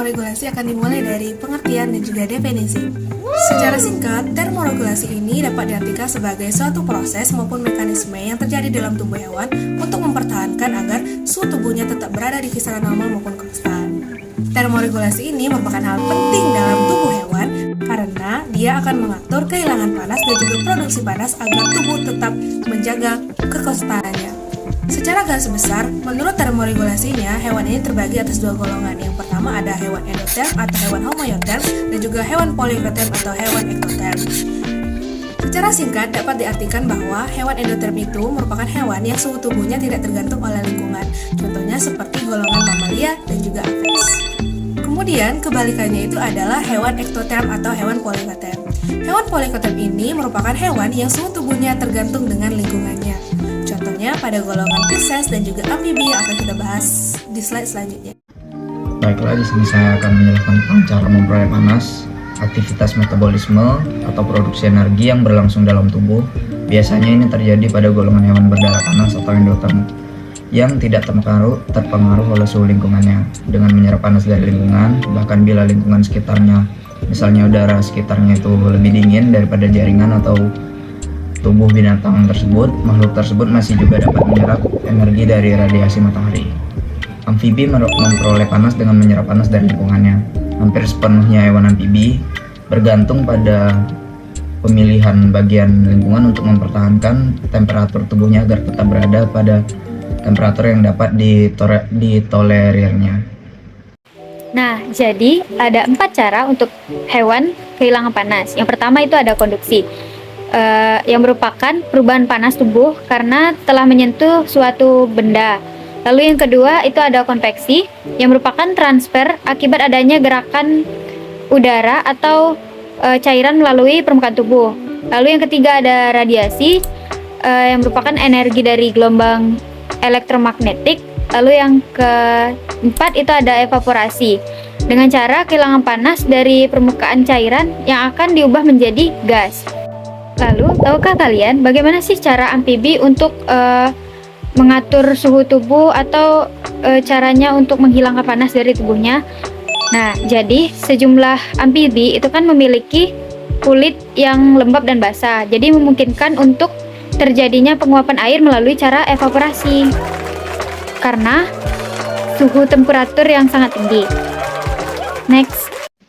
termoregulasi akan dimulai dari pengertian dan juga definisi. Secara singkat, termoregulasi ini dapat diartikan sebagai suatu proses maupun mekanisme yang terjadi dalam tubuh hewan untuk mempertahankan agar suhu tubuhnya tetap berada di kisaran normal maupun konstan. Termoregulasi ini merupakan hal penting dalam tubuh hewan karena dia akan mengatur kehilangan panas dan juga produksi panas agar tubuh tetap menjaga kekonstanannya. Secara garis besar, menurut termoregulasinya, hewan ini terbagi atas dua golongan. Yang pertama ada hewan endoterm atau hewan homoioterm dan juga hewan polioterm atau hewan ektoterm. Secara singkat dapat diartikan bahwa hewan endoterm itu merupakan hewan yang suhu tubuhnya tidak tergantung oleh lingkungan. Contohnya seperti golongan mamalia dan juga apes. Kemudian kebalikannya itu adalah hewan ektoterm atau hewan polioterm. Hewan polioterm ini merupakan hewan yang suhu tubuhnya tergantung dengan lingkungannya. Contohnya pada golongan Pisces dan juga amfibi yang akan kita bahas di slide selanjutnya. Baiklah, di sini saya akan menjelaskan tentang cara memperoleh panas, aktivitas metabolisme atau produksi energi yang berlangsung dalam tubuh. Biasanya ini terjadi pada golongan hewan berdarah panas atau endoterm yang tidak terpengaruh oleh suhu lingkungannya dengan menyerap panas dari lingkungan, bahkan bila lingkungan sekitarnya, misalnya udara sekitarnya itu lebih dingin daripada jaringan atau tubuh binatang tersebut, makhluk tersebut masih juga dapat menyerap energi dari radiasi matahari. Amfibi memperoleh panas dengan menyerap panas dari lingkungannya. Hampir sepenuhnya hewan amfibi bergantung pada pemilihan bagian lingkungan untuk mempertahankan temperatur tubuhnya agar tetap berada pada temperatur yang dapat ditolerirnya. Nah, jadi ada 4 cara untuk hewan kehilangan panas. Yang pertama itu ada konduksi, yang merupakan perubahan panas tubuh karena telah menyentuh suatu benda. Lalu yang kedua itu ada konveksi, yang merupakan transfer akibat adanya gerakan udara atau cairan melalui permukaan tubuh. Lalu yang ketiga ada radiasi, yang merupakan energi dari gelombang elektromagnetik. Lalu yang keempat itu ada evaporasi, dengan cara kehilangan panas dari permukaan cairan yang akan diubah menjadi gas. Lalu, tahukah kalian bagaimana sih cara amfibi untuk mengatur suhu tubuh atau caranya untuk menghilangkan panas dari tubuhnya? Nah, jadi sejumlah amfibi itu kan memiliki kulit yang lembab dan basah, jadi memungkinkan untuk terjadinya penguapan air melalui cara evaporasi karena suhu temperatur yang sangat tinggi. Next.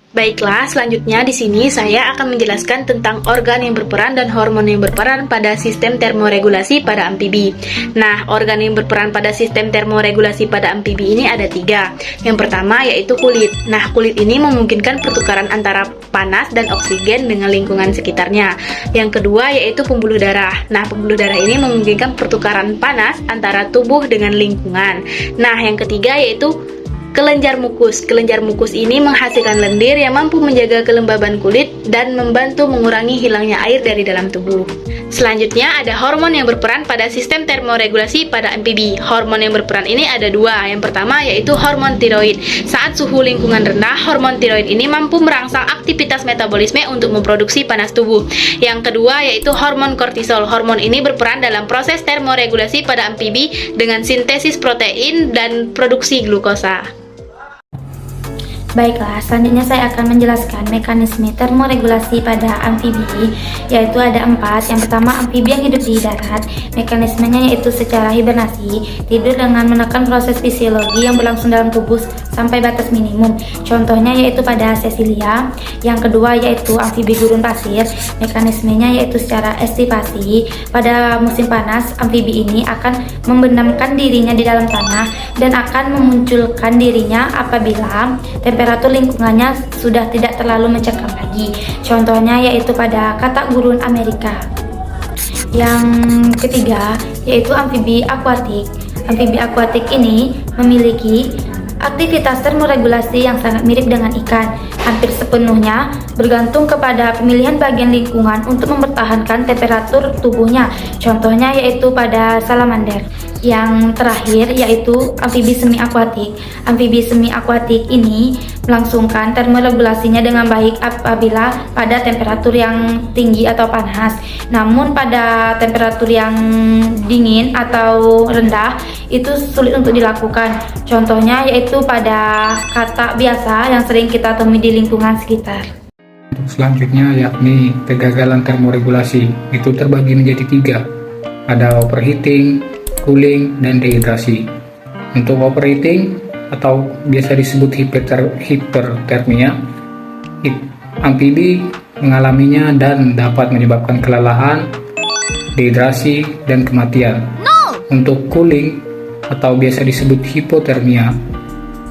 Baiklah, selanjutnya di sini saya akan menjelaskan tentang organ yang berperan dan hormon yang berperan pada sistem termoregulasi pada amfibi. Nah, organ yang berperan pada sistem termoregulasi pada amfibi ini ada 3. Yang pertama yaitu kulit. Nah, kulit ini memungkinkan pertukaran antara panas dan oksigen dengan lingkungan sekitarnya. Yang kedua yaitu pembuluh darah. Nah, pembuluh darah ini memungkinkan pertukaran panas antara tubuh dengan lingkungan. Nah, yang ketiga yaitu kelenjar mukus. Kelenjar mukus ini menghasilkan lendir yang mampu menjaga kelembaban kulit dan membantu mengurangi hilangnya air dari dalam tubuh. Selanjutnya ada hormon yang berperan pada sistem termoregulasi pada amfibi. Hormon yang berperan ini ada 2. Yang pertama yaitu hormon tiroid. Saat suhu lingkungan rendah, hormon tiroid ini mampu merangsang aktivitas metabolisme untuk memproduksi panas tubuh. Yang kedua yaitu hormon kortisol. Hormon ini berperan dalam proses termoregulasi pada amfibi dengan sintesis protein dan produksi glukosa. Baiklah, selanjutnya saya akan menjelaskan mekanisme termoregulasi pada amfibi, yaitu ada 4. Yang pertama, amfibi yang hidup di darat. Mekanismenya yaitu secara hibernasi, tidur dengan menekan proses fisiologi yang berlangsung dalam tubuh sampai batas minimum. Contohnya yaitu pada Cecilia. Yang kedua yaitu amfibi gurun pasir. Mekanismenya yaitu secara estivasi. Pada musim panas, amfibi ini akan membenamkan dirinya di dalam tanah dan akan memunculkan dirinya apabila temperatur lingkungannya sudah tidak terlalu mencekam lagi. Contohnya yaitu pada katak gurun Amerika. Yang ketiga yaitu amfibi akuatik. Amfibi akuatik ini memiliki aktivitas termoregulasi yang sangat mirip dengan ikan, hampir sepenuhnya bergantung kepada pemilihan bagian lingkungan untuk mempertahankan temperatur tubuhnya. Contohnya yaitu pada salamander. yang terakhir yaitu amfibi semi akuatik. Amfibi semi akuatik ini melangsungkan termoregulasinya dengan baik apabila pada temperatur yang tinggi atau panas. Namun pada temperatur yang dingin atau rendah itu sulit untuk dilakukan. Contohnya yaitu pada katak biasa yang sering kita temui di lingkungan sekitar. Selanjutnya yakni kegagalan termoregulasi, itu terbagi menjadi 3. Ada overheating, cooling, dan dehidrasi. Untuk overheating atau biasa disebut hipertermia, amfibi mengalaminya dan dapat menyebabkan kelelahan, dehidrasi, dan kematian. Untuk cooling atau biasa disebut hipotermia,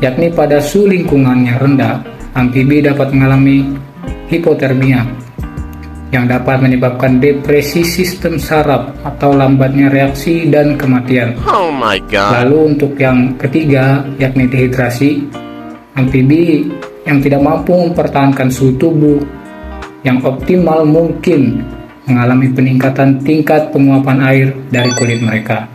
yakni pada suhu lingkungan yang rendah, amfibi dapat mengalami hipotermia yang dapat menyebabkan depresi sistem saraf atau lambatnya reaksi dan kematian. Oh my god. Lalu untuk yang ketiga yakni dehidrasi, amfibi yang tidak mampu mempertahankan suhu tubuh yang optimal mungkin mengalami peningkatan tingkat penguapan air dari kulit mereka.